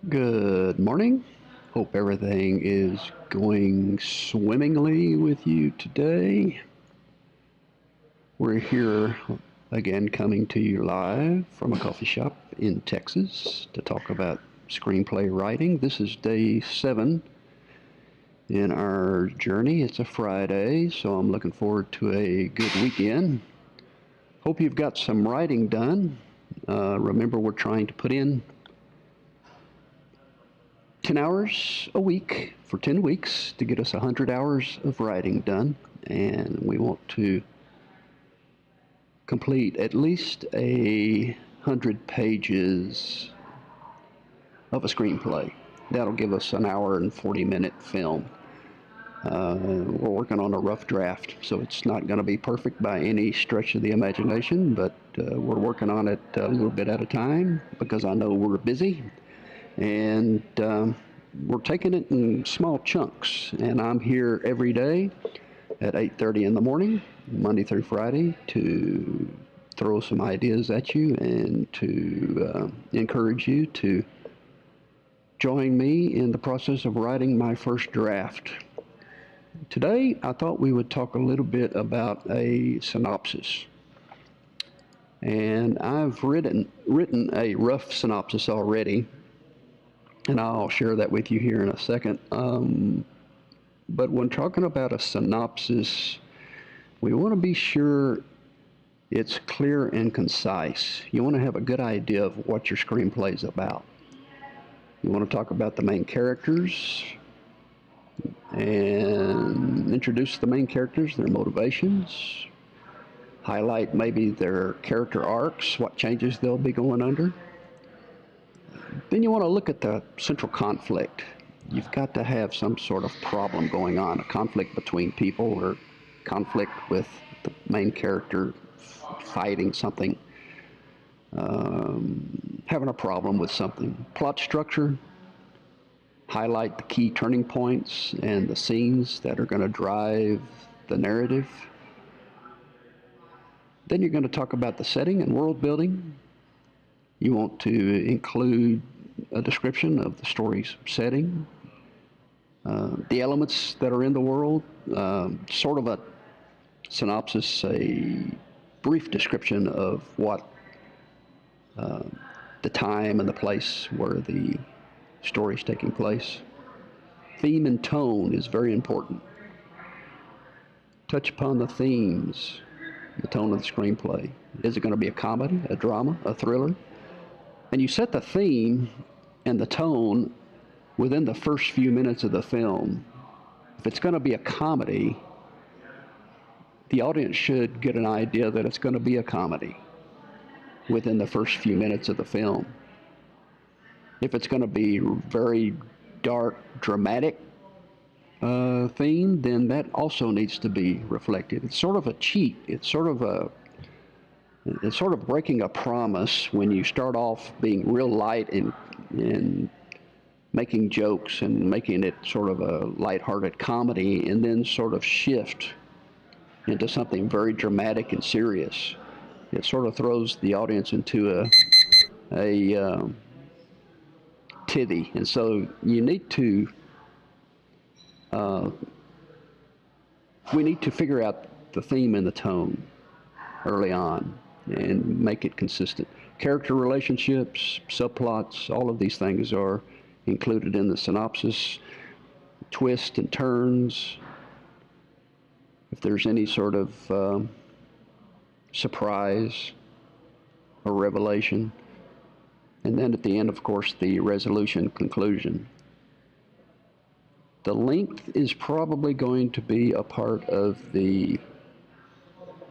Good morning. Hope everything is going swimmingly with you today. We're here again coming to you live from a coffee shop in Texas to talk about screenplay writing. This is day 7 in our journey. It's a Friday, so I'm looking forward to a good weekend. Hope you've got some writing done. Remember, we're trying to put in 10 hours a week for 10 weeks to get us 100 hours of writing done, and we want to complete at least 100 pages of a screenplay. That'll give us an hour and 40-minute film. We're working on a rough draft, so it's not going to be perfect by any stretch of the imagination, but we're working on it a little bit at a time because I know we're busy. And we're taking it in small chunks, and I'm here every day at 8:30 in the morning, Monday through Friday, to throw some ideas at you and to encourage you to join me in the process of writing my first draft. Today, I thought we would talk a little bit about a synopsis. And I've written a rough synopsis already, and I'll share that with you here in a second. But when talking about a synopsis, we want to be sure it's clear and concise. You want to have a good idea of what your screenplay is about. You want to talk about the main characters and introduce the main characters, their motivations, highlight maybe their character arcs, what changes they'll be going under. Then you want to look at the central conflict. You've got to have some sort of problem going on, a conflict between people or conflict with the main character fighting something, having a problem with something. Plot structure, highlight the key turning points and the scenes that are going to drive the narrative. Then you're going to talk about the setting and world building. You want to include a description of the story's setting, the elements that are in the world, sort of a synopsis, a brief description of what the time and the place where the story's taking place. Theme and tone is very important. Touch upon the themes, the tone of the screenplay. Is it going to be a comedy, a drama, a thriller? And you set the theme and the tone within the first few minutes of the film. If it's going to be a comedy, the audience should get an idea that it's going to be a comedy within the first few minutes of the film. If it's going to be very dark, dramatic theme, then that also needs to be reflected. It's sort of a cheat. It's sort of breaking a promise when you start off being real light and making jokes and making it sort of a lighthearted comedy, and then sort of shift into something very dramatic and serious. It sort of throws the audience into a tithy, and so you need to we need to figure out the theme and the tone early on and make it consistent. Character relationships, subplots, all of these things are included in the synopsis. Twists and turns, if there's any sort of surprise or revelation. And then at the end, of course, the resolution, conclusion. The length is probably going to be a part of the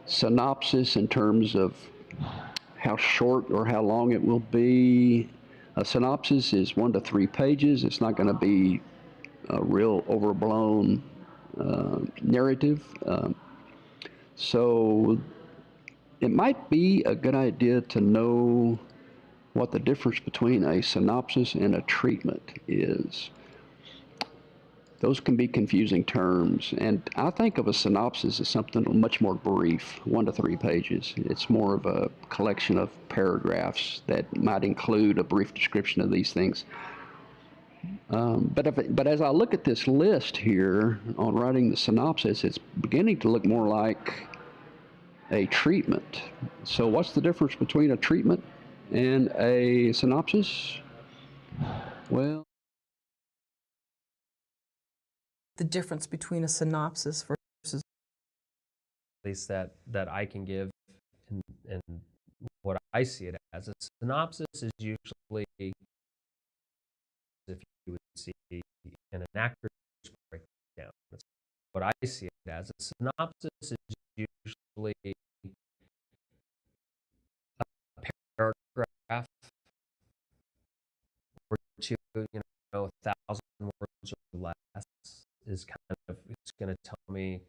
synopsis in terms of how short or how long it will be. A synopsis is 1 to 3 pages. It's not going to be a real overblown narrative. So it might be a good idea to know what the difference between a synopsis and a treatment is. Those can be confusing terms, and I think of a synopsis as something much more brief, 1 to 3 pages. It's more of a collection of paragraphs that might include a brief description of these things. But as I look at this list here on writing the synopsis, it's beginning to look more like a treatment. So what's the difference between a treatment and a synopsis? Well, The difference between a synopsis versus least that I can give, and what I see it as. A synopsis is usually, if you would see in an actor's breakdown, what I see it as. A synopsis is usually a paragraph or two, 1,000 words or less is kind of, it's going to tell me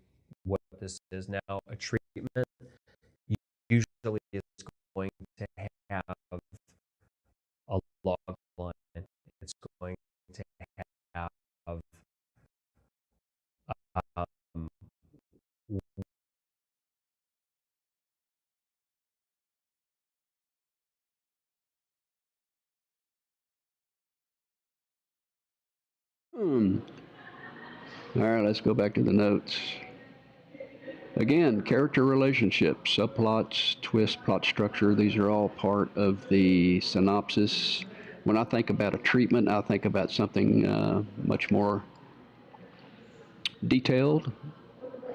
what this is. Now, a treatment usually is going to have a log line. It's going to have um, all right, let's go back to the notes. Again, character relationships, subplots, twist, plot structure, these are all part of the synopsis. When I think about a treatment, I think about something much more detailed.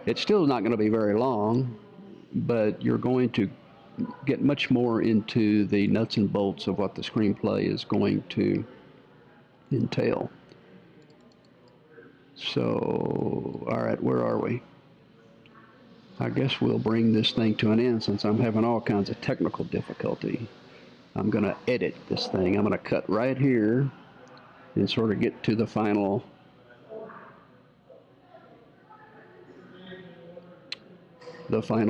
It's still not going to be very long, but you're going to get much more into the nuts and bolts of what the screenplay is going to entail. So, all right, where are we? I guess we'll bring this thing to an end since I'm having all kinds of technical difficulty. I'm going to edit this thing. I'm going to cut right here and sort of get to the final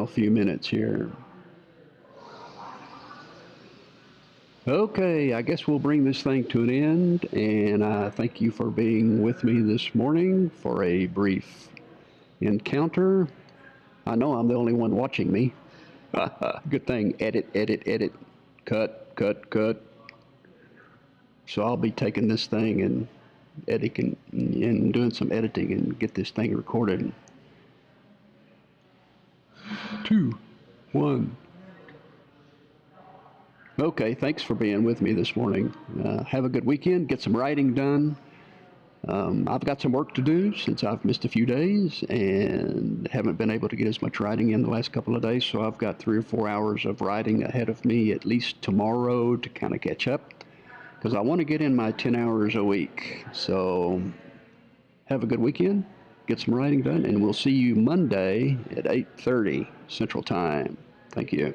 few minutes here. Okay, I guess we'll bring this thing to an end, and I thank you for being with me this morning for a brief encounter. I know I'm the only one watching me. Good thing. Edit, edit, edit. Cut, cut, cut. So I'll be taking this thing and editing and doing some editing and get this thing recorded. 2, 1. Okay, thanks for being with me this morning. Have a good weekend. Get some writing done. I've got some work to do since I've missed a few days and haven't been able to get as much writing in the last couple of days. So I've got 3 or 4 hours of writing ahead of me at least tomorrow to kind of catch up because I want to get in my 10 hours a week. So have a good weekend. Get some writing done, and we'll see you Monday at 8:30 Central Time. Thank you.